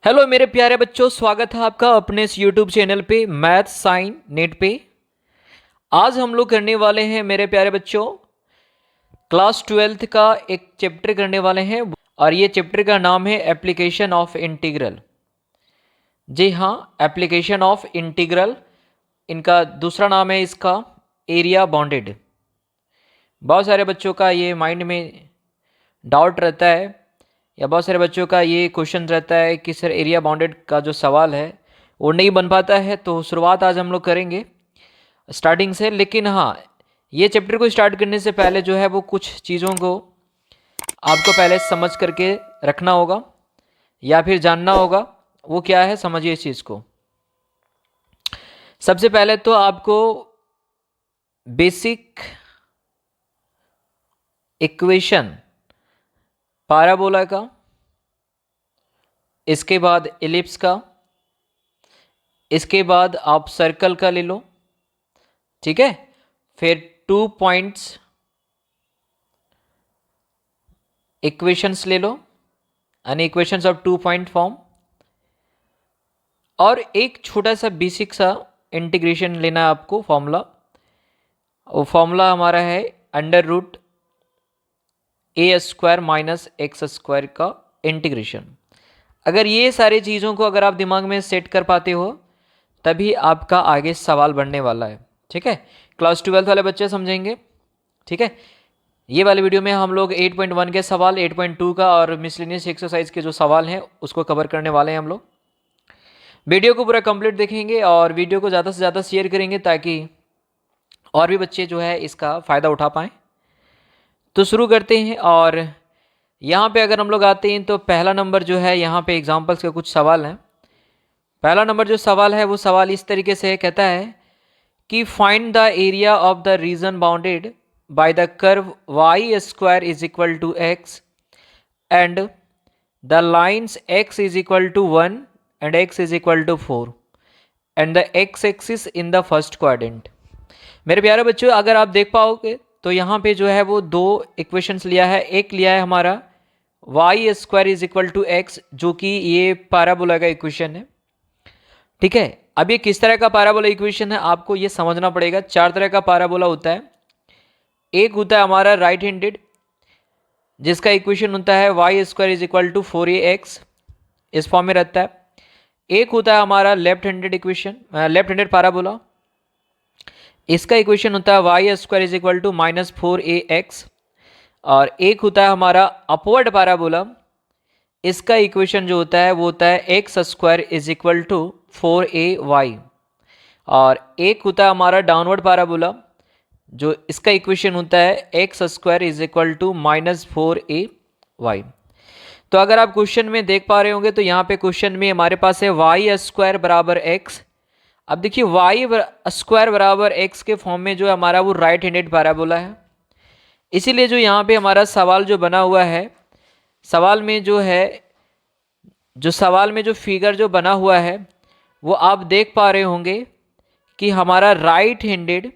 Hello मेरे प्यारे बच्चों, स्वागत है आपका अपने इस यूट्यूब चैनल पे मैथ साइन नेट पे। आज हम लोग करने वाले हैं मेरे प्यारे बच्चों क्लास 12th का एक चैप्टर करने वाले हैं और ये चैप्टर का नाम है एप्लीकेशन ऑफ इंटीग्रल। जी हाँ, एप्लीकेशन ऑफ इंटीग्रल। इनका दूसरा नाम है इसका एरिया बाउंडेड। बहुत सारे बच्चों का ये माइंड में डाउट रहता है या बहुत सारे बच्चों का ये क्वेश्चन रहता है कि सर एरिया बाउंडेड का जो सवाल है वो नहीं बन पाता है। तो शुरुआत आज हम लोग करेंगे स्टार्टिंग से। लेकिन हाँ, ये चैप्टर को स्टार्ट करने से पहले जो है वो कुछ चीज़ों को आपको पहले समझ करके रखना होगा या फिर जानना होगा। वो क्या है, समझिए इस चीज़ को। सबसे पहले तो आपको बेसिक इक्वेशन पैराबोला का, इसके बाद एलिप्स का, इसके बाद आप सर्कल का ले लो, ठीक है। फिर 2 पॉइंट्स इक्वेशंस ले लो यानी इक्वेशंस ऑफ 2 पॉइंट फॉर्म, और एक छोटा सा बेसिक सा इंटीग्रेशन लेना है आपको फॉर्मूला। वो फॉर्मूला हमारा है √a² माइनस x² का इंटीग्रेशन। अगर ये सारी चीज़ों को अगर आप दिमाग में सेट कर पाते हो तभी आपका आगे सवाल बनने वाला है, ठीक है। क्लास 12 वाले बच्चे समझेंगे, ठीक है। ये वाले वीडियो में हम लोग 8.1 के सवाल, 8.2 का और मिसलेनियस एक्सरसाइज के जो सवाल हैं उसको कवर करने वाले हैं हम लोग। वीडियो को पूरा कंप्लीट देखेंगे और वीडियो को ज़्यादा से ज़्यादा शेयर करेंगे ताकि और भी बच्चे जो है इसका फ़ायदा उठा पाएँ। तो शुरू करते हैं। और यहाँ पे अगर हम लोग आते हैं तो पहला नंबर जो है, यहाँ पे एग्जाम्पल्स के कुछ सवाल हैं। पहला नंबर जो सवाल है वो सवाल इस तरीके से कहता है कि find the area of the region bounded by the curve y² is equal to x and the lines x is equal to 1 and x is equal to 4 and the x axis in the first quadrant. मेरे प्यारे बच्चों, अगर आप देख पाओगे तो यहाँ पे जो है वो दो इक्वेशंस लिया है। एक लिया है हमारा y² is equal to x, जो कि ये पैराबोला का इक्वेशन है, ठीक है। अब ये किस तरह का पैराबोला इक्वेशन है आपको ये समझना पड़ेगा। 4 तरह का पैराबोला होता है। एक होता है हमारा राइट हैंडेड, जिसका इक्वेशन होता है y² is equal to 4ax, इस फॉर्म में रहता है। एक होता है हमारा left handed equation, left handed parabola, इसका इक्वेशन होता है y² is equal to -4ax। और एक होता है हमारा अपवर्ड पैराबोला, इसका इक्वेशन जो होता है वो होता है x² is equal to 4ay। और एक होता है हमारा डाउनवर्ड पैराबोला, जो इसका इक्वेशन होता है x² is equal to -4ay। तो अगर आप क्वेश्चन में देख पा रहे होंगे तो यहाँ पे क्वेश्चन में हमारे पास है y² बराबर x। अब देखिए y² बराबर x के फॉर्म में जो हमारा वो राइट हैंडेड पैराबोला है, इसीलिए जो यहाँ पे हमारा सवाल जो बना हुआ है, सवाल में जो फिगर जो बना हुआ है वो आप देख पा रहे होंगे कि हमारा राइट हैंडेड,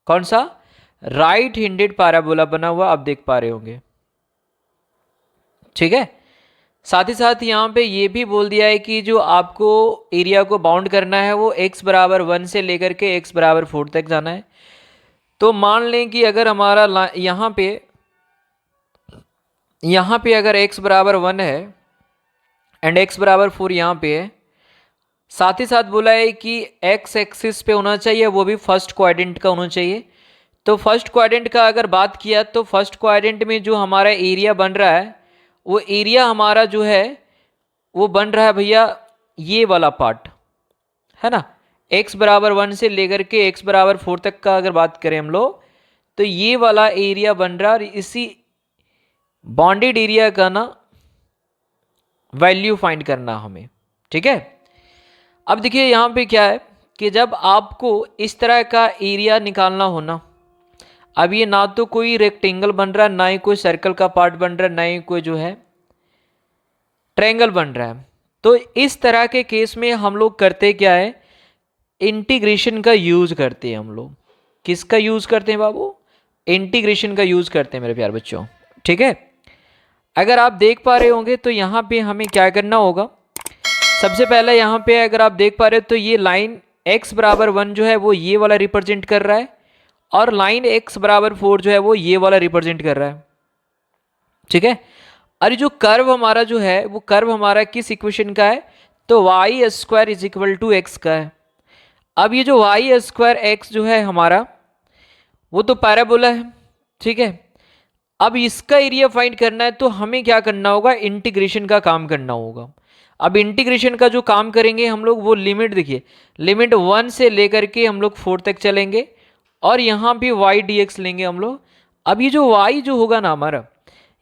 कौन सा, राइट हैंडेड पैराबोला बना हुआ आप देख पा रहे होंगे, ठीक है। साथ ही साथ यहाँ पे ये भी बोल दिया है कि जो आपको एरिया को बाउंड करना है वो x बराबर 1 से लेकर के x बराबर 4 तक जाना है। तो मान लें कि अगर हमारा यहाँ पे अगर x बराबर 1 है एंड x बराबर 4 यहाँ पे है, साथ ही साथ बोला है कि x एक्सिस पे होना चाहिए, वो भी फर्स्ट क्वाड्रेंट का होना चाहिए। तो फर्स्ट क्वाड्रेंट का अगर बात किया तो फर्स्ट क्वाड्रेंट में जो हमारा एरिया बन रहा है वो एरिया हमारा जो है वो बन रहा है भैया ये वाला पार्ट, है ना। x बराबर 1 से लेकर के x बराबर 4 तक का अगर बात करें हम लोग तो ये वाला एरिया बन रहा है। और इसी बॉन्डेड एरिया का ना वैल्यू फाइंड करना हमें, ठीक है। अब देखिए यहाँ पे क्या है कि जब आपको इस तरह का एरिया निकालना हो ना, अब ये ना तो कोई रेक्टेंगल बन रहा है, ना ही कोई सर्कल का पार्ट बन रहा है, ना ही कोई जो है ट्रायंगल बन रहा है। तो इस तरह के केस में हम लोग करते क्या है, इंटीग्रेशन का यूज करते हैं हम लोग। किसका यूज करते हैं बाबू, इंटीग्रेशन का यूज करते हैं मेरे प्यारे बच्चों, ठीक है। अगर आप देख पा रहे होंगे तो यहाँ पे हमें क्या करना होगा, सबसे पहले यहाँ पे अगर आप देख पा रहे हो तो ये लाइन x बराबर 1 जो है वो ये वाला रिप्रेजेंट कर रहा है, और लाइन x बराबर 4 जो है वो ये वाला रिप्रेजेंट कर रहा है। ठीक है, और जो कर्व हमारा जो है वो कर्व हमारा किस इक्वेशन का है, तो Y square is equal to X का है। अब ये जो वाई स्क्वायर एक्स जो है हमारा वो तो पैराबोला है। ठीक है, अब इसका एरिया फाइंड करना है तो हमें क्या करना होगा, इंटीग्रेशन का काम करना होगा। अब इंटीग्रेशन का जो काम करेंगे हम लोग वो लिमिट देखिए, लिमिट 1 से लेकर के हम लोग 4 तक चलेंगे, और यहाँ भी वाई डी एक्स लेंगे हम लोग। अब ये जो वाई जो होगा ना हमारा,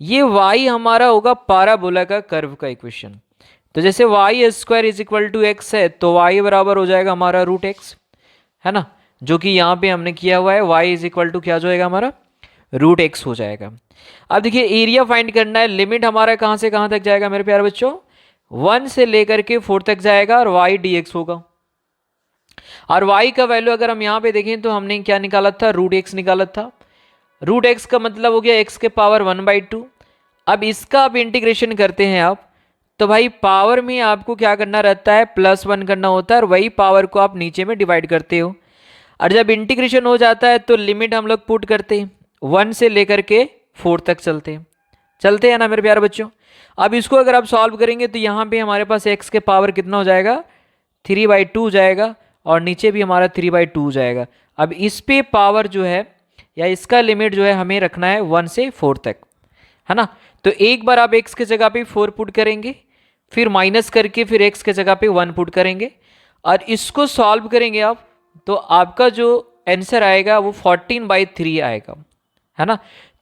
ये वाई हमारा होगा पाराबोला का कर्व का इक्वेशन। तो जैसे Y square is equal to X है तो वाई बराबर हो जाएगा हमारा रूट एक्स, है ना, जो कि यहाँ पे हमने किया हुआ है। वाई इज इक्वल टू क्या जो होगा हमारा रूट एक्स हो जाएगा। अब देखिए एरिया फाइंड करना है, लिमिट हमारा कहाँ से कहाँ तक जाएगा मेरे प्यारे बच्चों, 1 से लेकर के 4 तक जाएगा, और वाई डी एक्स होगा। और y का वैल्यू अगर हम यहाँ पे देखें तो हमने क्या निकाला था, रूट एक्स निकाला था। रूट एक्स का मतलब हो गया x के पावर 1/2। अब इसका आप इंटीग्रेशन करते हैं आप, तो भाई पावर में आपको क्या करना रहता है, +1 करना होता है, और वही पावर को आप नीचे में डिवाइड करते हो। और जब इंटीग्रेशन हो जाता है तो लिमिट हम लोग पुट करते हैं, 1 से लेकर के 4 तक चलते हैं ना मेरे प्यारे बच्चों। अब इसको अगर आप सॉल्व करेंगे तो यहाँ पे हमारे पास x के पावर कितना हो जाएगा, 3/2 हो जाएगा, और नीचे भी हमारा 3/2 हो जाएगा। अब इस पे पावर जो है या इसका लिमिट जो है हमें रखना है 1 से 4 तक, है ना। तो एक बार आप x के जगह पे 4 पुट करेंगे, फिर माइनस करके फिर x के जगह पे 1 पुट करेंगे, और इसको सॉल्व करेंगे आप, तो आपका जो आंसर आएगा वो 14/3 आएगा, है ना।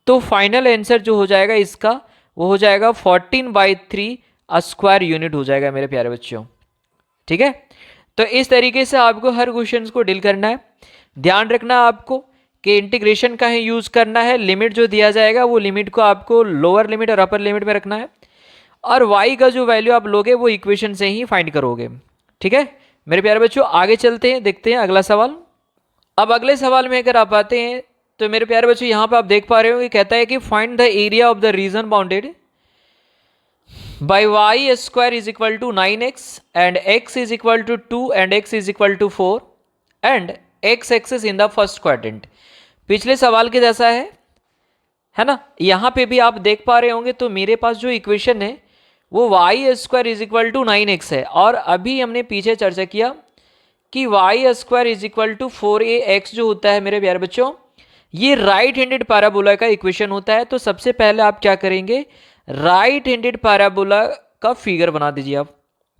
तो फाइनल आंसर जो हो जाएगा इसका वो हो जाएगा 14/3 स्क्वायर यूनिट हो जाएगा मेरे प्यारे बच्चों। ठीक है, तो इस तरीके से आपको हर क्वेश्चन को डील करना है। ध्यान रखना आपको कि इंटीग्रेशन का ही यूज करना है, लिमिट जो दिया जाएगा वो लिमिट को आपको लोअर लिमिट और अपर लिमिट में रखना है, और y का जो वैल्यू आप लोगे वो इक्वेशन से ही फाइंड करोगे। ठीक है मेरे प्यारे बच्चों, आगे चलते हैं, देखते हैं अगला सवाल। अब अगले सवाल में अगर आप आते हैं तो मेरे प्यारे बच्चों यहाँ पे आप देख पा रहे हो कि कहता है कि find the area of the region bounded by y square is equal to 9x and x is equal to 2 and x is equal to 4 and x axis in the first quadrant। पिछले सवाल के जैसा है ना। यहाँ पे भी आप देख पा रहे होंगे तो मेरे पास जो इक्वेशन है वो y square is equal to 9x है, और अभी हमने पीछे चर्चा किया कि y square is equal to 4ax जो होता है मेरे प्यारे बच्चों, ये राइट हैंडेड पैराबोला का इक्वेशन होता है। तो सबसे पहले आप क्या करेंगे, राइट हैंडेड पैराबोला का फिगर बना दीजिए आप।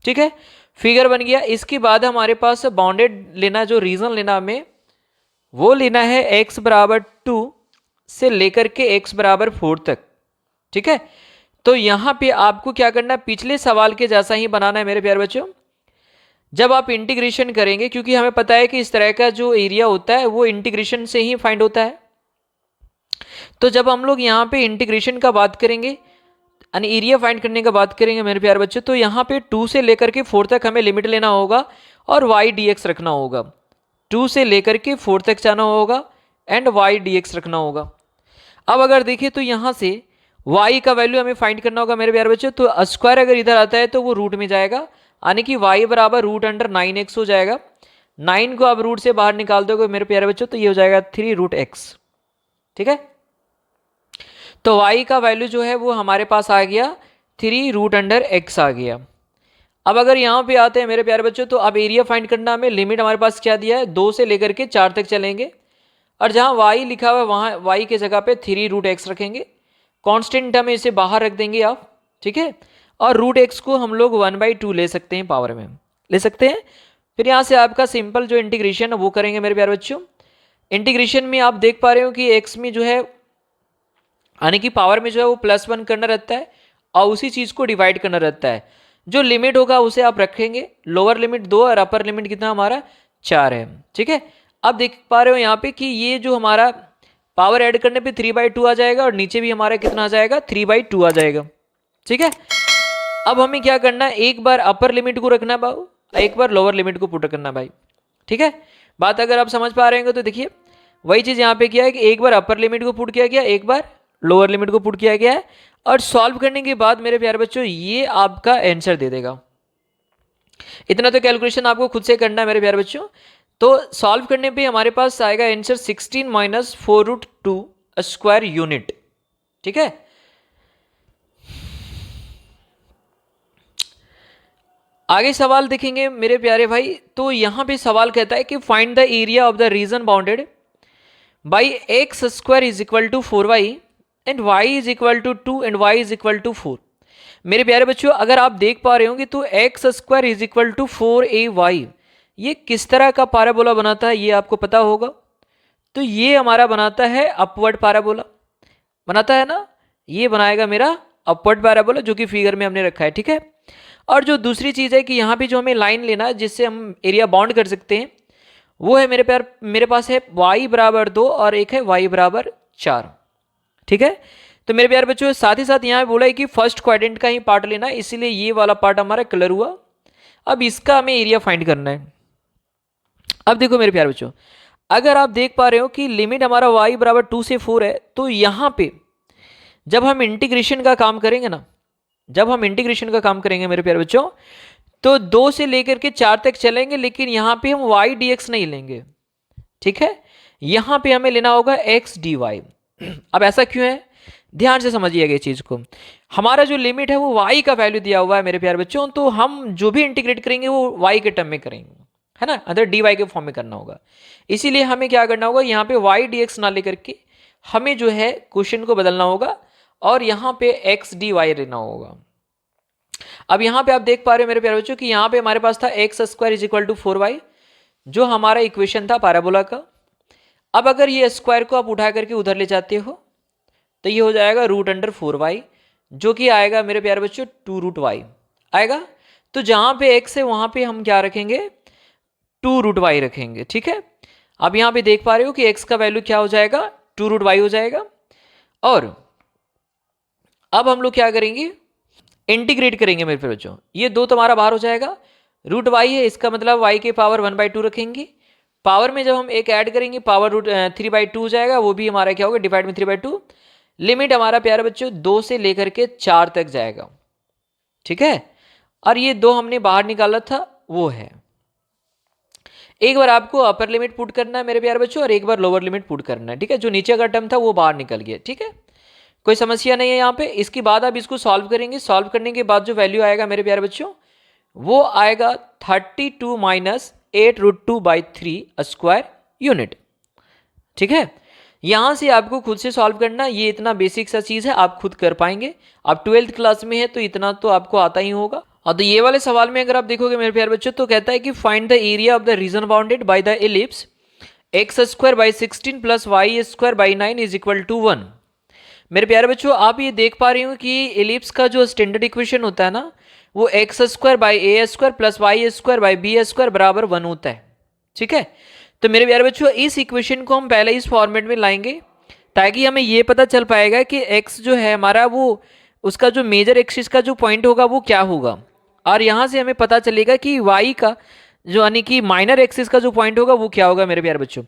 ठीक है, फिगर बन गया। इसके बाद हमारे पास बाउंडेड लेना, जो रीजन लेना हमें वो लेना है x बराबर 2 से लेकर के x बराबर 4 तक। ठीक है, तो यहाँ पे आपको क्या करना है, पिछले सवाल के जैसा ही बनाना है मेरे प्यारे बच्चों। जब आप इंटीग्रेशन करेंगे, क्योंकि हमें पता है कि इस तरह का जो एरिया होता है वो इंटीग्रेशन से ही फाइंड होता है, तो जब हम लोग यहाँ पे इंटीग्रेशन का बात करेंगे यानी एरिया फाइंड करने का बात करेंगे मेरे प्यारे बच्चे, तो यहाँ पे 2 से लेकर के 4 तक हमें लिमिट लेना होगा और y dx रखना होगा। 2 से लेकर के 4 तक जाना होगा एंड y dx रखना होगा। अब अगर देखें तो यहाँ से y का वैल्यू हमें फाइंड करना होगा मेरे प्यारे बच्चे, तो स्क्वायर अगर इधर आता है तो वो रूट में जाएगा, यानी कि y बराबर रूट अंडर 9x हो जाएगा। 9 को आप रूट से बाहर निकाल दोगे मेरे प्यारे बच्चों तो ये हो जाएगा 3 रूट x। ठीक है, तो y का वैल्यू जो है वो हमारे पास आ गया 3 रूट अंडर x आ गया। अब अगर यहाँ पे आते हैं मेरे प्यारे बच्चों, तो अब एरिया फाइंड करना हमें, लिमिट हमारे पास क्या दिया है, 2 से लेकर के 4 तक चलेंगे, और जहाँ y लिखा हुआ है वहाँ y के जगह पे 3 रूट x रखेंगे। कांस्टेंट हमें इसे बाहर रख देंगे आप। ठीक है, और रूट x को हम लोग 1/2 ले सकते हैं, पावर में ले सकते हैं। फिर यहाँ से आपका सिंपल जो इंटीग्रेशन है वो करेंगे मेरे प्यारे बच्चों। इंटीग्रेशन में आप देख पा रहे हो कि x में जो है यानी कि पावर में जो है वो +1 करना रहता है और उसी चीज़ को डिवाइड करना रहता है। जो लिमिट होगा उसे आप रखेंगे, लोअर लिमिट 2 और अपर लिमिट कितना हमारा 4 है। ठीक है, अब देख पा रहे हो यहाँ पे कि ये जो हमारा पावर ऐड करने पे 3/2 आ जाएगा और नीचे भी हमारा कितना आ जाएगा, 3/2 आ जाएगा। ठीक है, अब हमें क्या करना है, एक बार अपर लिमिट को रखना भाई, एक बार लोअर लिमिट को पुट करना भाई। ठीक है, बात अगर आप समझ पा रहे हैं तो देखिए वही चीज़ यहाँ पे किया है कि एक बार अपर लिमिट को पुट किया गया, एक बार लोअर लिमिट को पुट किया गया है, और सॉल्व करने के बाद मेरे प्यारे बच्चों ये आपका आंसर दे देगा। इतना तो कैलकुलेशन आपको खुद से करना है मेरे प्यारे बच्चों। तो सॉल्व करने पे हमारे पास आएगा आंसर 16 माइनस 4√2 स्क्वायर यूनिट। ठीक है, आगे सवाल देखेंगे मेरे प्यारे भाई। तो यहां पे सवाल कहता है कि find the area of the region bounded by X square is equal to 4y and Y is equal to 2 and Y is equal to 4। मेरे प्यारे बच्चों, अगर आप देख पा रहे होंगे तो X square is equal to 4ay ये किस तरह का पैराबोला बनाता है ये आपको पता होगा। तो ये हमारा बनाता है अपवर्ड पैराबोला, बनाता है ना, ये बनाएगा मेरा अपवर्ड पैराबोला जो कि फिगर में हमने रखा है। ठीक है, और जो दूसरी चीज़ है कि यहाँ पे जो हमें लाइन लेना है जिससे हम एरिया बाउंड कर सकते हैं वो है मेरे पास है y बराबर 2 और एक है y बराबर 4। ठीक है, तो मेरे प्यारे बच्चों साथ ही साथ यहाँ बोला है कि फर्स्ट क्वाड्रेंट का ही पार्ट लेना है, इसीलिए ये वाला पार्ट हमारा कलर हुआ। अब इसका हमें एरिया फाइंड करना है। अब देखो मेरे प्यारे बच्चों, अगर आप देख पा रहे हो कि लिमिट हमारा y बराबर 2 से 4 है, तो यहाँ पे जब हम इंटीग्रेशन का काम करेंगे ना, जब हम इंटीग्रेशन का काम करेंगे मेरे प्यारे बच्चों, तो 2 से लेकर के 4 तक चलेंगे, लेकिन यहाँ पे हम y dx नहीं लेंगे। ठीक है, यहाँ पे हमें लेना होगा x dy। अब ऐसा क्यों है, ध्यान से समझिएगा इस चीज को। हमारा जो लिमिट है वो y का वैल्यू दिया हुआ है मेरे प्यारे बच्चों, तो हम जो भी इंटीग्रेट करेंगे वो y के टर्म में करेंगे, है ना, अदर dy के फॉर्म में करना होगा। इसीलिए हमें क्या करना होगा, यहाँ पे y dx ना लेकर के हमें जो है क्वेश्चन को बदलना होगा और यहाँ पे x dy लेना होगा। अब यहाँ पे आप देख पा रहे हो मेरे प्यारे बच्चों कि यहाँ पे हमारे पास था X square is equal to 4y जो हमारा इक्वेशन था पैराबोला का। अब अगर ये स्क्वायर को आप उठा करके उधर ले जाते हो तो ये हो जाएगा √4y जो कि आएगा मेरे प्यारे बच्चों 2√y आएगा। तो जहाँ पे x है वहाँ पे हम क्या रखेंगे, 2√y रखेंगे। ठीक है, अब यहाँ पे देख पा रहे हो कि x का वैल्यू क्या हो जाएगा, 2√y हो जाएगा। और अब हम लोग क्या करेंगे, इंटीग्रेट करेंगे मेरे प्यारे बच्चों। ये 2 तुम्हारा बाहर हो जाएगा, √y है, इसका मतलब y के पावर 1/2 रखेंगे। पावर में जब हम एक ऐड करेंगे पावर √3/2 हो जाएगा, वो भी हमारा क्या होगा डिवाइड में 3/2। लिमिट हमारा प्यारे बच्चों 2 से लेकर के 4 तक जाएगा। ठीक है, और ये 2 हमने बाहर निकाला था वो है। एक बार आपको अपर लिमिट पुट करना है मेरे प्यारे बच्चों और एक बार लोअर लिमिट पुट करना है। ठीक है, जो नीचे का टर्म था वो बाहर निकल गया। ठीक है, कोई समस्या नहीं है यहाँ पे। इसके बाद आप इसको सॉल्व करेंगे, सॉल्व करने के बाद जो वैल्यू आएगा मेरे प्यारे बच्चों वो आएगा 32 माइनस 8√2/3 स्क्वायर यूनिट। ठीक है, यहां से आपको खुद से सॉल्व करना, ये इतना बेसिक सा चीज है, आप खुद कर पाएंगे। आप 12th क्लास में है तो इतना तो आपको आता ही होगा। और तो ये वाले सवाल में अगर आप देखोगे मेरे प्यारे बच्चों तो कहता है कि find the area of the region bounded by the ellipse X square by 16 plus Y square by 9 is equal to 1। मेरे प्यारे बच्चों आप ये देख पा रहे हो कि एलिप्स का जो स्टैंडर्ड इक्वेशन होता है ना वो X square by A square plus Y square by B square बराबर 1 होता है। ठीक है, तो मेरे प्यारे बच्चों इस इक्वेशन को हम पहले इस फॉर्मेट में लाएंगे ताकि हमें ये पता चल पाएगा कि x जो है हमारा वो उसका जो मेजर एक्सिस का जो पॉइंट होगा वो क्या होगा, और यहाँ से हमें पता चलेगा कि y का जो यानी कि माइनर एक्सिस का जो पॉइंट होगा वो क्या होगा मेरे प्यारे बच्चों।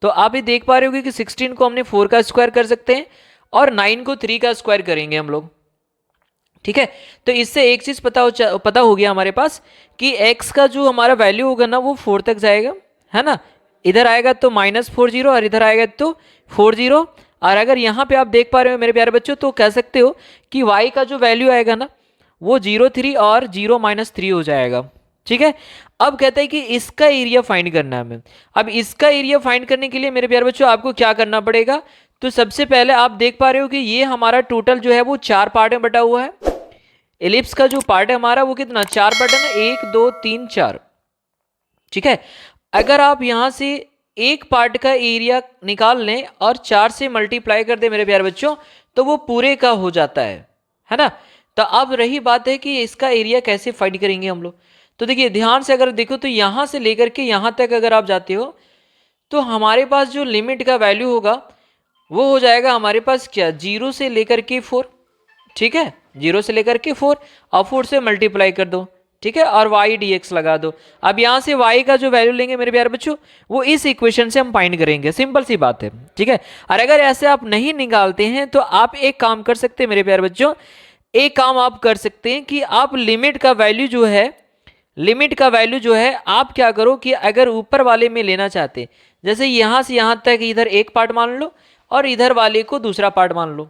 तो आप ये देख पा रहे होगे कि 16 को हमने 4 का स्क्वायर कर सकते हैं और 9 को 3 का स्क्वायर करेंगे हम लोग। ठीक है, तो इससे एक चीज पता हो गया हमारे पास कि x का जो हमारा वैल्यू होगा ना वो 4 तक जाएगा, है ना, इधर आएगा तो -40 और इधर आएगा तो 40। और अगर यहाँ पे आप देख पा रहे हो मेरे प्यारे बच्चों तो कह सकते हो कि y का जो वैल्यू आएगा ना वो 0.3 और 0-3 हो जाएगा। ठीक है, अब कहता है कि इसका एरिया फाइंड करना है हमें। अब इसका एरिया फाइंड करने के लिए मेरे प्यारे बच्चों आपको क्या करना पड़ेगा, तो सबसे पहले आप देख पा रहे हो कि ये हमारा टोटल जो है वो 4 पार्ट में बटा हुआ है। एलिप्स का जो पार्ट है हमारा वो कितना 4 पार्ट है ना, 1 2 3 4। ठीक है, अगर आप यहां से एक पार्ट का एरिया निकाल लें और 4 से मल्टीप्लाई कर दे मेरे प्यारे बच्चों तो वो पूरे का हो जाता है ना। तो अब रही बात है कि इसका एरिया कैसे फाइंड करेंगे हम लोग। तो देखिए ध्यान से अगर देखो तो यहां से लेकर के यहां तक अगर आप जाते हो तो हमारे पास जो लिमिट का वैल्यू होगा वो हो जाएगा हमारे पास क्या 0 से लेकर के 4। ठीक है, 0 से लेकर के 4 और 4 से मल्टीप्लाई कर दो। ठीक है, और y dx लगा दो। अब यहां से y का जो वैल्यू लेंगे मेरे प्यारे बच्चों वो इस इक्वेशन से हम फाइंड करेंगे, सिंपल सी बात है। ठीक है, और अगर ऐसे आप नहीं निकालते हैं तो आप एक काम कर सकते हैं मेरे प्यारे बच्चों, एक काम आप कर सकते हैं कि आप लिमिट का वैल्यू जो है लिमिट का वैल्यू जो है आप क्या करो कि अगर ऊपर वाले में लेना चाहते, जैसे यहां से यहां तक इधर एक पार्ट मान लो और इधर वाले को दूसरा पार्ट मान लो,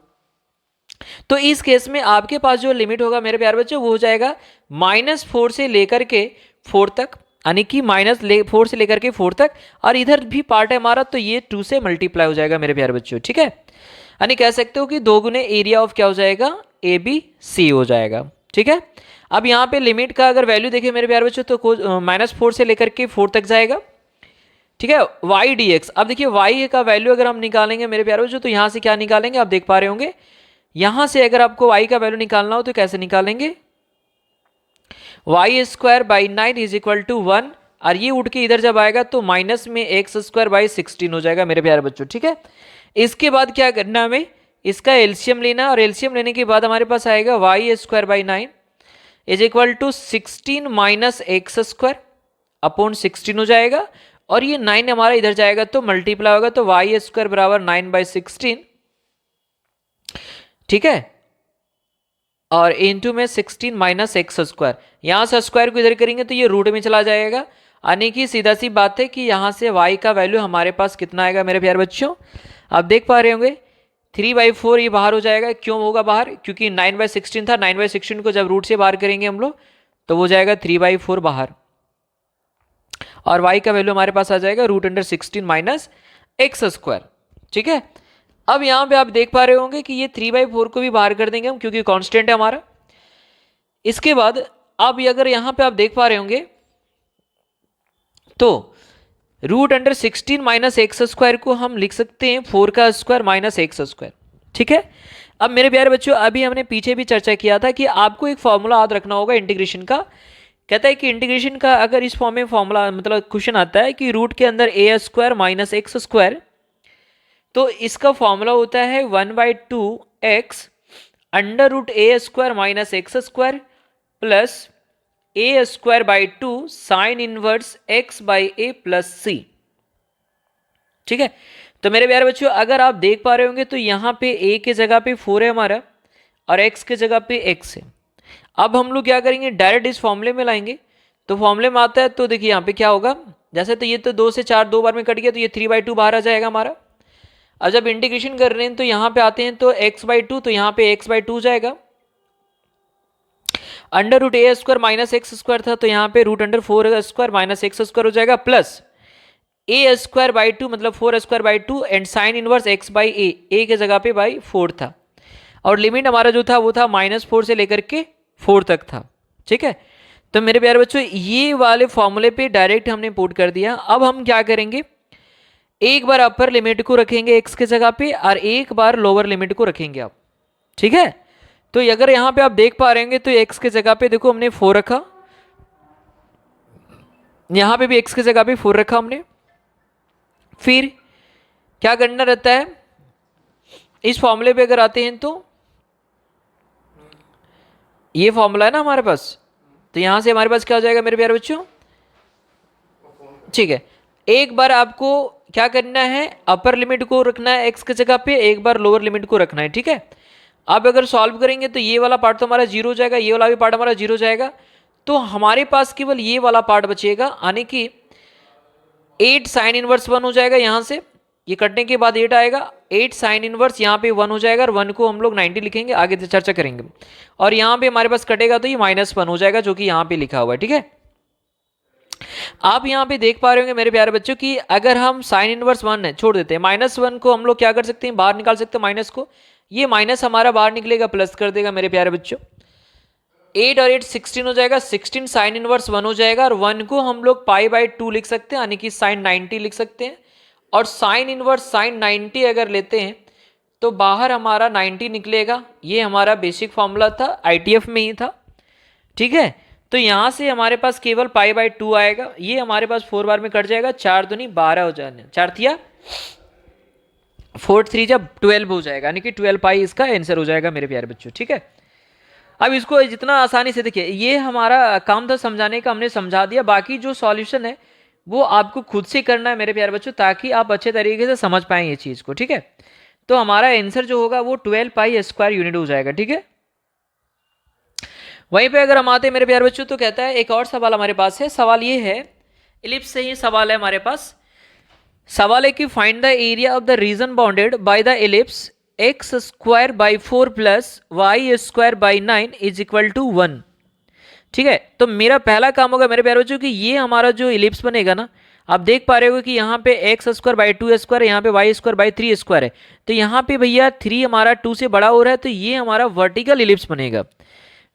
तो इस केस में आपके पास जो लिमिट होगा मेरे प्यारे बच्चों वो हो जाएगा -4 से लेकर के 4 तक, यानी कि -4 से लेकर के 4 तक, और इधर भी पार्ट है हमारा तो ये 2 से मल्टीप्लाई हो जाएगा मेरे प्यारे बच्चों, ठीक है। यानी कह सकते हो कि 2 गुने एरिया ऑफ क्या हो जाएगा, ए बी सी हो जाएगा, ठीक है। अब यहाँ पे लिमिट का अगर वैल्यू देखें मेरे प्यारे बच्चों तो -4 से लेकर के 4 तक जाएगा, ठीक है। y dx, अब देखिए y का वैल्यू अगर हम निकालेंगे मेरे प्यारे बच्चों तो यहाँ से क्या निकालेंगे आप देख पा रहे होंगे, यहां से अगर आपको y का वैल्यू निकालना हो तो कैसे निकालेंगे, y²/9 इज इक्वल टू 1, और ये उठ के इधर जब आएगा तो माइनस में x²/16 हो जाएगा मेरे प्यारे बच्चों, ठीक है। इसके बाद क्या करना है हमें, इसका एलसीएम लेना, और एलसीएम लेने के बाद हमारे पास आएगा y²/9 is equal to 16 minus x² upon 16 हो जाएगा, और ये 9 हमारा इधर जाएगा तो मल्टीप्लाई होगा, तो y² बराबर 9/16, ठीक है, और इनटू में 16 माइनस x², यहां से स्क्वायर को इधर करेंगे तो ये रूट में चला जाएगा, यानी कि सीधा सी बात है कि यहां से y का वैल्यू हमारे पास कितना आएगा मेरे प्यारे बच्चों, आप देख पा रहे होंगे 3/4 ये बाहर हो जाएगा, क्यों होगा बाहर, क्योंकि 9/16 था, 9/16 को जब रूट से बाहर करेंगे हम लोग तो वो जाएगा 3/4 बाहर, और y का वैल्यू हमारे पास आ जाएगा √16 माइनस x², ठीक है। अब यहां पे आप देख पा रहे होंगे कि ये 3/4 को भी बाहर कर देंगे हम, क्योंकि कांस्टेंट है हमारा। इसके बाद अब अगर यहां पे आप देख पा रहे होंगे तो √16 माइनस x² को हम लिख सकते हैं 4 का स्क्वायर माइनस x², ठीक है। अब मेरे प्यारे बच्चों अभी हमने पीछे भी चर्चा किया था कि आपको एक फॉर्मूला याद रखना होगा इंटीग्रेशन का, कहता है कि इंटीग्रेशन का अगर इस फॉर्म में फॉर्मूला मतलब क्वेश्चन आता है कि रूट के अंदर a² माइनस x², तो इसका फॉर्मूला होता है 1/2x √a² minus x² plus a²/2 sine inverse x/a plus c, ठीक है। तो मेरे प्यारे बच्चों अगर आप देख पा रहे होंगे तो यहाँ पे a के जगह पे 4 है हमारा और x के जगह पे x है। अब हम लोग क्या करेंगे, डायरेक्ट इस फॉर्मूले में लाएंगे, तो फॉर्मूले में आता है तो देखिए यहाँ पे क्या होगा, जैसे तो ये तो 2 से 4 2 बार में कट गया तो ये 3/2 बाहर आ जाएगा हमारा। अब जब इंटीग्रेशन कर रहे हैं तो यहाँ पे आते हैं तो x/2, तो यहाँ पे x/2 जाएगा, √a² माइनस x² था तो यहाँ पे √4² माइनस x² हो जाएगा, प्लस a²/2 मतलब 4² and sine inverse x/a, a के जगह पे बाई 4 था, और लिमिट हमारा जो था वो था -4 से लेकर के 4 तक था, ठीक है। तो मेरे प्यारे बच्चों ये वाले फॉर्मूले पे डायरेक्ट हमने पुट कर दिया। अब हम क्या करेंगे, एक बार अपर लिमिट को रखेंगे x के जगह पे और एक बार लोअर लिमिट को रखेंगे आप, ठीक है। तो अगर यहां पे आप देख पा रहे हैं तो x के जगह पे देखो हमने 4 रखा, यहां पे भी x के जगह पे 4 रखा हमने, फिर क्या करना रहता है, इस फॉर्मूले पे अगर आते हैं तो ये फॉर्मूला है ना हमारे पास, तो यहां से हमारे पास क्या हो जाएगा मेरे प्यारे बच्चों, ठीक है। एक बार आपको क्या करना है, अपर लिमिट को रखना है x की जगह पे, एक बार लोअर लिमिट को रखना है, ठीक है। अब अगर सॉल्व करेंगे तो ये वाला पार्ट तो हमारा 0 हो जाएगा, ये वाला भी पार्ट हमारा 0 हो जाएगा, तो हमारे पास केवल ये वाला पार्ट बचेगा, यानी कि 8 साइन इनवर्स 1 हो जाएगा, यहां से ये कटने के बाद 8 आएगा, 8 साइन इनवर्स यहाँ पे 1 हो जाएगा, और 1 को हम लोग 90 लिखेंगे, आगे चर्चा करेंगे, और यहाँ पे हमारे पास कटेगा तो ये -1 हो जाएगा जो कि यहाँ पे लिखा हुआ है, ठीक है। आप यहाँ पे देख पा रहे होंगे मेरे प्यारे बच्चों कि अगर हम साइन इनवर्स 1 है छोड़ देते हैं, -1 को हम लोग क्या कर सकते हैं, बाहर निकाल सकते हैं माइनस को, ये माइनस हमारा बाहर निकलेगा प्लस कर देगा मेरे प्यारे बच्चों, 8 और 8 16 हो जाएगा, 16 साइन इनवर्स 1 हो जाएगा, और 1 को हम लोग π/2 लिख सकते हैं, यानी कि साइन 90 लिख सकते हैं, और साइन इनवर्स साइन 90 अगर लेते हैं तो बाहर हमारा 90 निकलेगा, ये हमारा बेसिक फॉर्मूला था, ITF में ही था, ठीक है। तो यहां से हमारे पास केवल π/2 आएगा, ये हमारे पास 4 बार में कट जाएगा, 4 दूनी 12 हो जाने, 4 थिया 4 3 जब 12 हो जाएगा, यानी कि 12 पाई इसका आंसर हो जाएगा मेरे प्यारे बच्चों, ठीक है। अब इसको जितना आसानी से देखिए, ये हमारा काम था समझाने का, हमने समझा दिया, बाकी जो सॉल्यूशन है वो आपको खुद से करना है मेरे प्यारे बच्चों, ताकि आप अच्छे तरीके से समझ पाएं ये चीज को, ठीक है। तो हमारा आंसर जो होगा वो 12 पाई² यूनिट हो जाएगा, ठीक है। वहीं पे अगर हम आते हैं मेरे प्यारे बच्चों तो कहता है एक और सवाल हमारे पास है। सवाल ये है, इलिप्स से ही सवाल है हमारे पास। सवाल है कि find the area of the region bounded by the ellipse X square by 4 plus Y square by 9 is equal to 1। ठीक है, तो मेरा पहला काम होगा मेरे प्यारे बच्चों कि ये हमारा जो इलिप्स बनेगा ना, आप देख पा रहे हो कि यहाँ पे एक्स स्क्वायर बाई 2 स्क्वायर, यहाँ पे वाई स्क्वायर बाई 3 स्क्वायर है। तो यहाँ पे भैया 3 हमारा 2 से बड़ा हो रहा है, तो ये हमारा वर्टिकल इलिप्स बनेगा।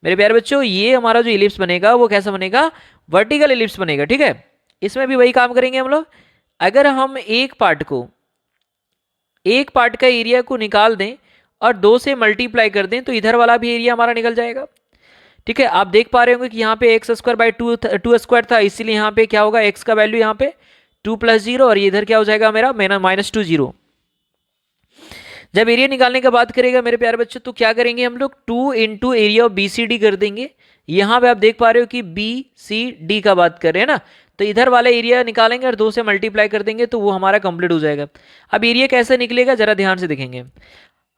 मेरे प्यारे बच्चों ये हमारा जो इलिप्स बनेगा वो कैसा बनेगा, वर्टिकल इलिप्स बनेगा। ठीक है, इसमें भी वही काम करेंगे हम लोग। अगर हम एक पार्ट का एरिया को निकाल दें और 2 से मल्टीप्लाई कर दें तो इधर वाला भी एरिया हमारा निकल जाएगा। ठीक है, आप देख पा रहे होंगे कि यहाँ पे एक्स स्क्वायर बाई 2 स्क्वायर था, इसीलिए यहाँ पे क्या होगा, एक्स का वैल्यू यहाँ पे 2 प्लस 0 और इधर क्या हो जाएगा मेरा -2 0। जब एरिया निकालने की बात करेगा मेरे प्यारे बच्चों तो क्या करेंगे हम लोग, 2 into area of B C D कर देंगे। यहाँ पे आप देख पा रहे हो कि बी सी डी का बात कर रहे हैं ना, तो इधर वाला एरिया निकालेंगे और 2 से मल्टीप्लाई कर देंगे तो वो हमारा कंप्लीट हो जाएगा। अब एरिया कैसे निकलेगा जरा ध्यान से देखेंगे।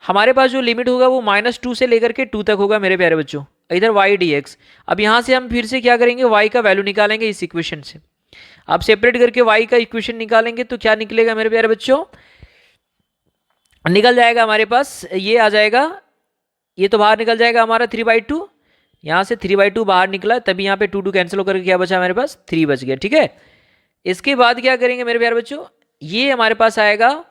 हमारे पास जो लिमिट होगा वो -2 से लेकर के 2 तक होगा मेरे प्यारे बच्चों, इधर वाई डी एक्स। अब यहाँ से हम फिर से क्या करेंगे, वाई का वैल्यू निकालेंगे इस इक्वेशन से। आप सेपरेट करके वाई का इक्वेशन निकालेंगे तो क्या निकलेगा मेरे प्यारे बच्चों, निकल जाएगा हमारे पास, ये आ जाएगा, ये तो बाहर निकल जाएगा हमारा 3/2। यहाँ से 3/2 बाहर निकला, तभी यहाँ पे 2 2 कैंसिल होकर क्या बचा मेरे पास, 3 बच गया। ठीक है, इसके बाद क्या करेंगे मेरे प्यारे बच्चों, ये हमारे पास आएगा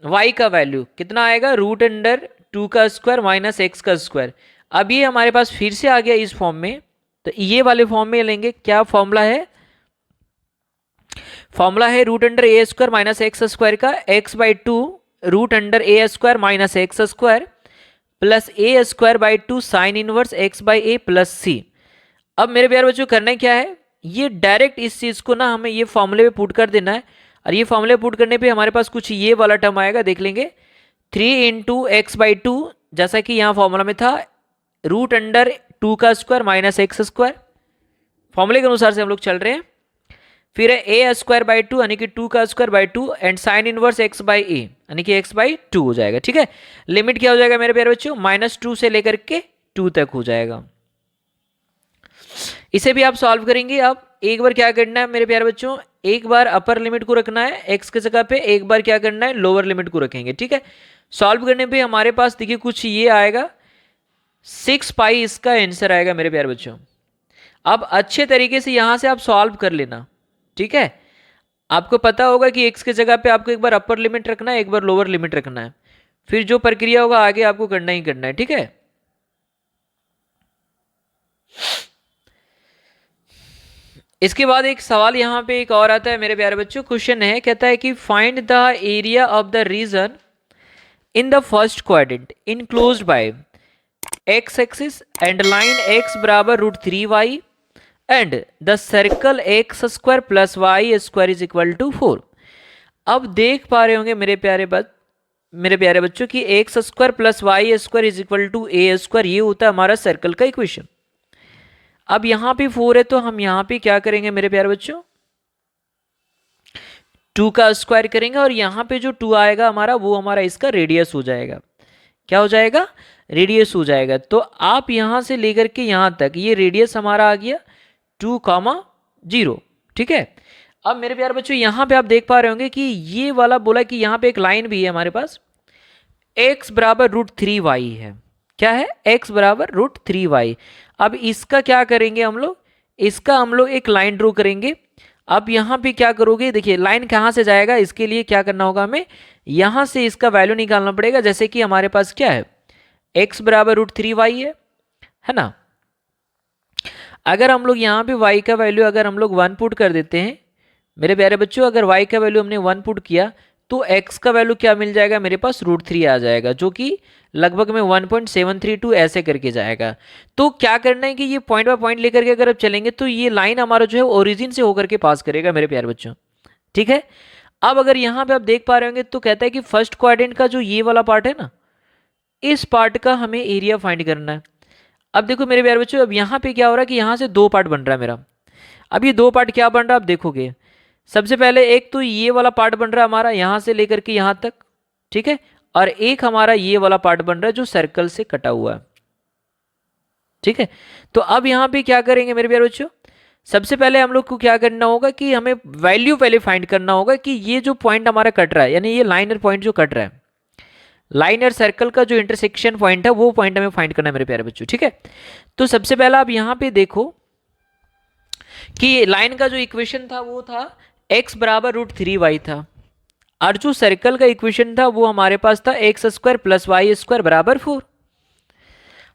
y का वैल्यू कितना आएगा, √2 का स्क्वायर माइनस एक्स का स्क्वायर। अब ये हमारे पास फिर से आ गया इस फॉर्म में, तो ये वाले फॉर्म में लेंगे। क्या फॉर्मूला है, फॉर्मूला है √a square minus x square का x/2 √a square minus x square plus a square by 2 sine inverse x/a plus c। अब मेरे प्यारे बच्चों करना क्या है, ये डायरेक्ट इस चीज को ना हमें ये फॉर्मूले पे पुट कर देना है, और ये फॉर्मूले पुट करने पे हमारे पास कुछ ये वाला टर्म आएगा, देख लेंगे 3 इंटू x/2, जैसा कि यहाँ फॉर्मूला में था √2 का स्क्वायर माइनस एक्स स्क्वायर, फॉर्मूले के अनुसार से हम लोग चल रहे हैं। फिर है a स्क्वायर बाई 2 यानी कि 2 का square by 2 and sine inverse x/a यानी कि x/2 हो जाएगा। ठीक है, लिमिट क्या हो जाएगा मेरे प्यारे बच्चों, -2 से लेकर के 2 तक हो जाएगा। इसे भी आप सॉल्व करेंगे। अब एक बार क्या करना है मेरे प्यारे बच्चों, एक बार अपर लिमिट को रखना है x की जगह पे, एक बार क्या करना है लोअर लिमिट को रखेंगे। ठीक है, सॉल्व करने पे हमारे पास देखिए कुछ ये आएगा 6 पाई, इसका आंसर आएगा मेरे प्यारे बच्चों। अब अच्छे तरीके से यहां से आप सॉल्व कर लेना। ठीक है, आपको पता होगा कि x की जगह पे आपको एक बार अपर लिमिट रखना है, एक बार लोअर लिमिट रखना है, फिर जो प्रक्रिया होगा आगे आपको करना ही करना है। ठीक है, इसके बाद एक सवाल यहाँ पे एक और आता है मेरे प्यारे बच्चों, क्वेश्चन है, कहता है कि find the area of the region in the first quadrant enclosed by x axis and line x बराबर √3y and the circle x square plus Y square is equal to 4। अब देख पा रहे होंगे मेरे प्यारे बच्चों कि X square plus Y square is equal to A square, ये होता है हमारा सर्कल का इक्वेशन। अब यहाँ पे 4 है तो हम यहाँ पे क्या करेंगे मेरे प्यारे बच्चों, 2 का स्क्वायर करेंगे और यहाँ पे जो 2 आएगा हमारा वो हमारा इसका रेडियस हो जाएगा। क्या हो जाएगा, रेडियस हो जाएगा। तो आप यहाँ से लेकर के यहाँ तक ये रेडियस हमारा आ गया 2,0। ठीक है, अब मेरे प्यारे बच्चों यहाँ पे आप देख पा रहे होंगे कि ये वाला बोला कि यहाँ पे एक लाइन भी है हमारे पास, x बराबर √3y है। क्या है, x बराबर √3y। अब इसका क्या करेंगे हम लोग, इसका हम लोग एक लाइन ड्रॉ करेंगे। अब यहाँ पे क्या करोगे, देखिए लाइन कहाँ से जाएगा, इसके लिए क्या करना होगा हमें, यहाँ से इसका वैल्यू निकालना पड़ेगा। जैसे कि हमारे पास क्या है, x बराबर √3y है ना। अगर हम लोग यहाँ पे y का वैल्यू अगर हम लोग 1 पुट कर देते हैं मेरे प्यारे बच्चों, अगर y का वैल्यू हमने 1 पुट किया तो x का वैल्यू क्या मिल जाएगा मेरे पास, √3 आ जाएगा, जो कि लगभग में 1.732 ऐसे करके जाएगा। तो क्या करना है कि ये पॉइंट बाय पॉइंट लेकर के अगर आप चलेंगे तो ये लाइन हमारा जो है ओरिजिन से होकर के पास करेगा मेरे प्यारे बच्चों। ठीक है, अब अगर यहाँ पे आप देख पा रहे होंगे तो कहता है कि फर्स्ट क्वाड्रेंट का जो ये वाला पार्ट है ना, इस पार्ट का हमें एरिया फाइंड करना है। अब देखो मेरे प्यारे बच्चों, अब यहाँ पे क्या हो रहा है कि यहाँ से 2 पार्ट बन रहा है मेरा। अब ये 2 पार्ट क्या बन रहा है आप देखोगे, सबसे पहले एक तो ये वाला पार्ट बन रहा है हमारा यहाँ से लेकर के यहाँ तक। ठीक है, और एक हमारा ये वाला पार्ट बन रहा है जो सर्कल से कटा हुआ है। ठीक है। तो अब यहाँ पे क्या करेंगे मेरे प्यारे बच्चों, सबसे पहले हम लोग को क्या करना होगा कि हमें वैल्यू पहले फाइंड करना होगा कि ये जो पॉइंट हमारा कट रहा है, यानी ये लाइन और पॉइंट जो कट रहा है, लाइन और सर्कल का जो इंटरसेक्शन पॉइंट है वो पॉइंट हमें फाइंड करना है मेरे प्यारे बच्चों। ठीक है, तो सबसे पहला आप यहाँ पे देखो कि लाइन का जो इक्वेशन था वो था x बराबर √3y था, और जो सर्कल का इक्वेशन था वो हमारे पास था x² + y² बराबर 4।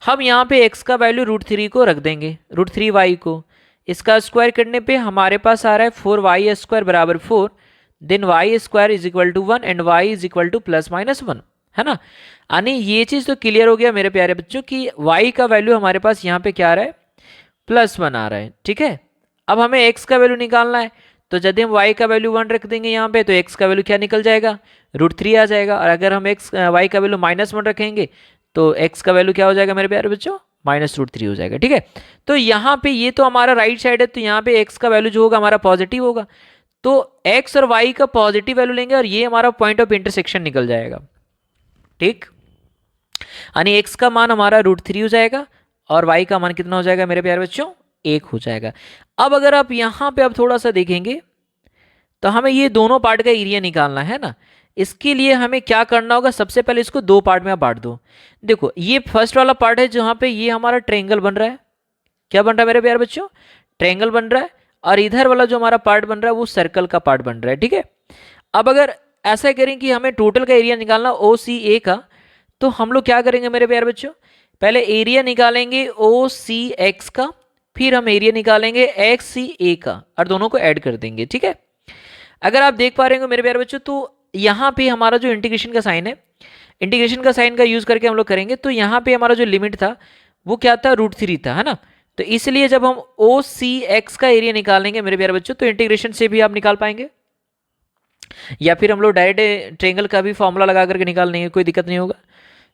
हम यहाँ पे x का वैल्यू √3 को रख देंगे, √3y को, इसका स्क्वायर करने पे हमारे पास आ रहा है 4y² बराबर 4, then y² is equal to 1 and y is equal to ±1, है ना। यानी ये चीज़ तो क्लियर हो गया मेरे प्यारे बच्चों कि y का वैल्यू हमारे पास यहाँ पे क्या आ रहा है, +1 आ रहा है। ठीक है, अब हमें x का वैल्यू निकालना है, तो यदि हम y का वैल्यू 1 रख देंगे यहाँ पे तो x का वैल्यू क्या निकल जाएगा, √3 आ जाएगा। और अगर हम y का वैल्यू -1 रखेंगे तो x का वैल्यू क्या हो जाएगा मेरे प्यारे बच्चों, -√3 हो जाएगा। ठीक है, तो यहाँ पे ये तो हमारा राइट साइड है, तो यहाँ पे x का वैल्यू जो होगा हमारा पॉजिटिव होगा, तो x और y का पॉजिटिव वैल्यू लेंगे और ये हमारा पॉइंट ऑफ इंटरसेक्शन निकल जाएगा। ठीक, यानी x का मान हमारा √3 हो जाएगा और y का मान कितना हो जाएगा मेरे प्यारे बच्चों, 1 हो जाएगा। अब अगर आप यहाँ पे अब थोड़ा सा देखेंगे तो हमें ये दोनों पार्ट का एरिया निकालना है ना। इसके लिए हमें क्या करना होगा, सबसे पहले इसको दो पार्ट में आप बांट दो। देखो ये फर्स्ट वाला पार्ट है जहाँ पे ये हमारा ट्रायंगल बन रहा है, क्या बन रहा है मेरे प्यारे बच्चों, ट्रायंगल बन रहा है, और इधर वाला जो हमारा पार्ट बन रहा है वो सर्कल का पार्ट बन रहा है। ठीक है, अब अगर ऐसा करें कि हमें टोटल का एरिया निकालना OCA का, तो हम लोग क्या करेंगे मेरे प्यारे बच्चों, पहले एरिया निकालेंगे OCX का, फिर हम एरिया निकालेंगे XCA का और दोनों को ऐड कर देंगे। ठीक है, अगर आप देख पा रहे हो मेरे प्यारे बच्चों, तो यहाँ पे हमारा जो इंटीग्रेशन का साइन है, इंटीग्रेशन का साइन का यूज करके हम लोग करेंगे, तो यहाँ पे हमारा जो लिमिट था वो क्या था, √3 था, है ना। तो इसलिए जब हम OCX का एरिया निकालेंगे मेरे प्यारे बच्चों, तो इंटीग्रेशन से भी आप निकाल पाएंगे, या फिर हम लोग डायरेक्ट ट्रायंगल का भी फॉर्मूला लगा करके निकाल लेंगे, कोई दिक्कत नहीं होगा।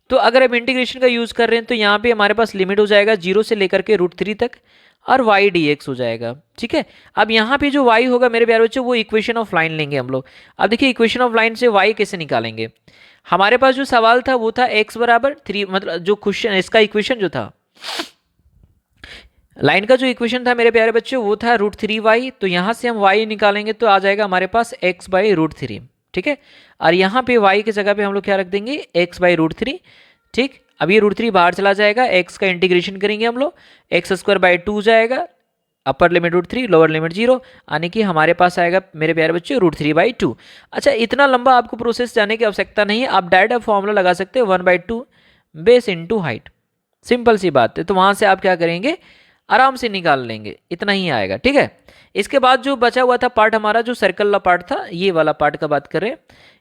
तो अगर हम इंटीग्रेशन का यूज कर रहे हैं तो यहाँ पे हमारे पास लिमिट हो जाएगा 0 से लेकर के √3 तक, और y dx हो जाएगा। ठीक है, अब यहाँ पे जो y होगा मेरे प्यारे बच्चों वो इक्वेशन ऑफ लाइन लेंगे हम लोग। अब देखिए इक्वेशन ऑफ लाइन से y कैसे निकालेंगे, हमारे पास जो सवाल था वो था x बराबर 3, मतलब जो क्वेश्चन इसका इक्वेशन जो था, लाइन का जो इक्वेशन था मेरे प्यारे बच्चों वो था √3y, तो यहाँ से हम y निकालेंगे तो आ जाएगा हमारे पास x/√3। ठीक है, और यहाँ पे y की जगह पे हम लोग क्या रख देंगे, x/√3। ठीक, अब ये √3 बाहर चला जाएगा, x का इंटीग्रेशन करेंगे हम लोग, x²/2 जाएगा, अपर लिमिट √3 लोअर लिमिट 0, यानी कि हमारे पास आएगा मेरे प्यारे बच्चों √3/2। अच्छा, इतना लंबा आपको प्रोसेस जाने की आवश्यकता नहीं है, आप डायरेक्ट फॉर्मूला लगा सकते हैं 1/2 बेस इंटू हाइट, सिंपल सी बात है। तो वहाँ से आप क्या करेंगे, आराम से निकाल लेंगे, इतना ही आएगा। ठीक है, इसके बाद जो बचा हुआ था पार्ट हमारा, जो सर्कल वाला पार्ट था, ये वाला पार्ट का बात करें,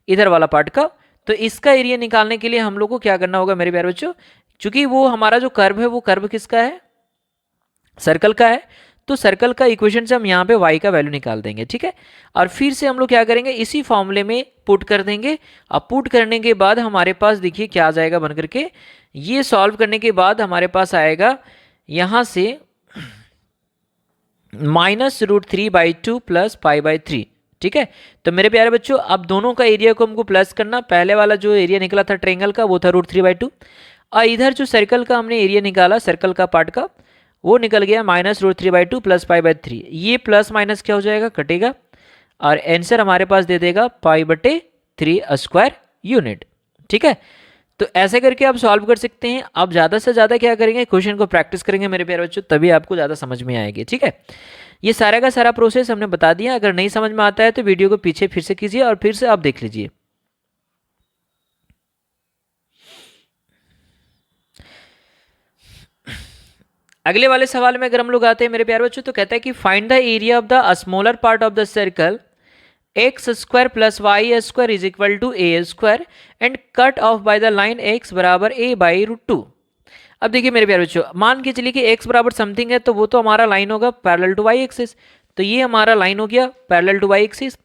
इधर वाला पार्ट का, तो इसका एरिया निकालने के लिए हम लोग को क्या करना होगा मेरे प्यारे बच्चों, चूंकि वो हमारा जो कर्व है वो कर्व किसका है, सर्कल का है, तो सर्कल का इक्वेशन से हम यहाँ पे y का वैल्यू निकाल देंगे। ठीक है, और फिर से हम लोग क्या करेंगे, इसी फॉर्मूले में पुट कर देंगे। अब पुट करने के बाद हमारे पास देखिए क्या आ जाएगा बन करके, ये सॉल्व करने के बाद हमारे पास आएगा यहाँ से -√3/2 + π/3। ठीक है, तो मेरे प्यारे बच्चों अब दोनों का एरिया को हमको प्लस करना, पहले वाला जो एरिया निकला था ट्रायंगल का वो था √3/2, और इधर जो सर्कल का हमने एरिया निकाला, सर्कल का पार्ट का, वो निकल गया -√3/2 + π/3। ये प्लस माइनस क्या हो जाएगा, कटेगा, और आंसर हमारे पास दे देगा π/3² यूनिट। ठीक है, तो ऐसे करके आप सॉल्व कर सकते हैं। आप ज़्यादा से ज़्यादा क्या करेंगे, क्वेश्चन को प्रैक्टिस करेंगे मेरे प्यारे बच्चों, तभी आपको ज़्यादा समझ में आएगी। ठीक है, ये सारा का सारा प्रोसेस हमने बता दिया, अगर नहीं समझ में आता है तो वीडियो को पीछे फिर से कीजिए और फिर से आप देख लीजिए। अगले वाले सवाल में अगर हम लोग आते हैं मेरे प्यारे बच्चों, तो कहता है कि find the area of the smaller part of the circle x² + y² is equal to a² and cut off by the line x बराबर a/√2। अब देखिए मेरे प्यारे बच्चों, मान के चलिए कि x बराबर समथिंग है, तो वो तो हमारा लाइन होगा पैरेलल टू y एक्सिस, तो ये हमारा लाइन हो गया पैरेलल टू y एक्सिस।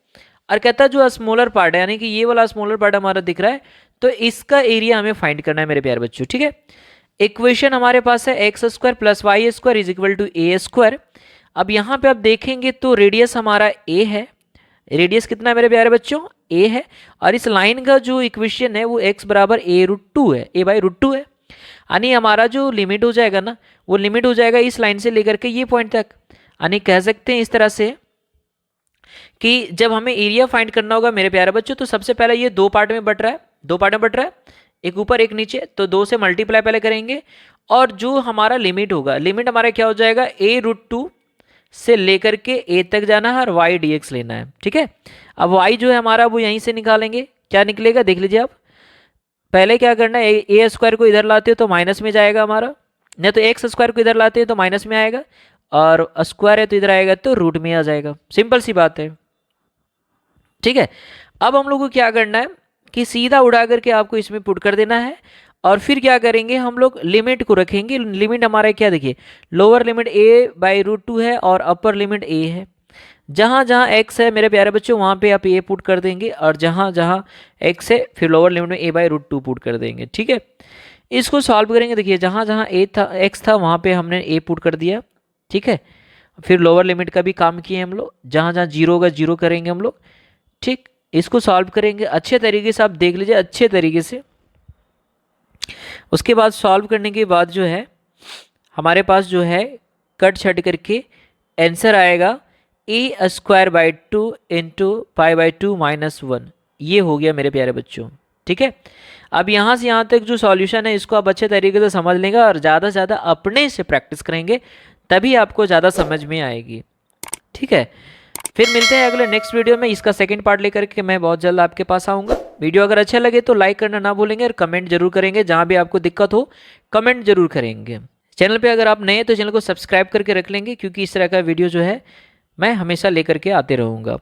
और कहता है जो स्मॉलर पार्ट है, यानी कि ये वाला स्मॉलर पार्ट हमारा दिख रहा है, तो इसका एरिया हमें फाइंड करना है मेरे प्यारे बच्चों। ठीक है, इक्वेशन हमारे पास है x² + y² is equal to a²। अब यहाँ पे आप देखेंगे तो रेडियस हमारा a है, रेडियस कितना है मेरे प्यारे बच्चों, a है, और इस लाइन का जो इक्वेशन है वो x बराबर a/√2 है, a/√2 है। यानी हमारा जो लिमिट हो जाएगा ना, वो लिमिट हो जाएगा इस लाइन से लेकर के ये पॉइंट तक। यानी कह सकते हैं इस तरह से कि जब हमें एरिया फाइंड करना होगा मेरे प्यारे बच्चों, तो सबसे पहले ये दो पार्ट में बट रहा है, दो पार्ट में बट रहा है, एक ऊपर एक नीचे, तो दो से मल्टीप्लाई पहले करेंगे। और जो हमारा लिमिट होगा, लिमिट हमारा क्या हो जाएगा, a√2 से लेकर के a तक जाना है और y dx लेना है। ठीक है, अब y जो है हमारा वो यहीं से निकालेंगे, क्या निकलेगा देख लीजिए आप। पहले क्या करना है, ए स्क्वायर को इधर लाते हो तो माइनस में जाएगा हमारा, नहीं तो एक्स स्क्वायर को इधर लाते हो तो माइनस में आएगा, और स्क्वायर है तो इधर आएगा तो रूट में आ जाएगा। सिंपल सी बात है। ठीक है, अब हम लोग को क्या करना है कि सीधा उड़ा करके आपको इसमें पुट कर देना है, और फिर क्या करेंगे हम लोग लिमिट को रखेंगे। लिमिट हमारा क्या देखिए, लोअर लिमिट a/√2 है और अपर लिमिट a है। जहाँ जहाँ x है मेरे प्यारे बच्चों वहाँ पे आप a पुट कर देंगे, और जहाँ जहाँ x है फिर लोअर लिमिट में a/√2 पुट कर देंगे। ठीक है, इसको सॉल्व करेंगे, देखिए जहाँ जहाँ a था, x था, वहाँ पे हमने a पुट कर दिया। ठीक है, फिर लोअर लिमिट का भी काम किए हम लोग, जहाँ जहाँ जीरो होगा जीरो करेंगे हम लोग। ठीक, इसको सॉल्व करेंगे अच्छे तरीके से, आप देख लीजिए अच्छे तरीके से। उसके बाद सॉल्व करने के बाद जो है हमारे पास जो है कट छट करके आंसर आएगा a² 2 इंटू π/2 -1। ये हो गया मेरे प्यारे बच्चों। ठीक है, अब यहाँ से यहाँ तक जो सॉल्यूशन है इसको आप अच्छे तरीके से समझ लेंगे, और ज़्यादा से ज़्यादा अपने से प्रैक्टिस करेंगे, तभी आपको ज़्यादा समझ में आएगी। ठीक है, फिर मिलते हैं अगले नेक्स्ट वीडियो में, इसका सेकंड पार्ट लेकर के मैं बहुत जल्द आपके पास आऊँगा। वीडियो अगर अच्छा लगे तो लाइक करना ना भूलेंगे, और कमेंट जरूर करेंगे, जहाँ भी आपको दिक्कत हो कमेंट जरूर करेंगे। चैनल पे अगर आप नए हैं तो चैनल को सब्सक्राइब करके रख लेंगे, क्योंकि इस तरह का वीडियो जो है मैं हमेशा लेकर के आते रहूँगा।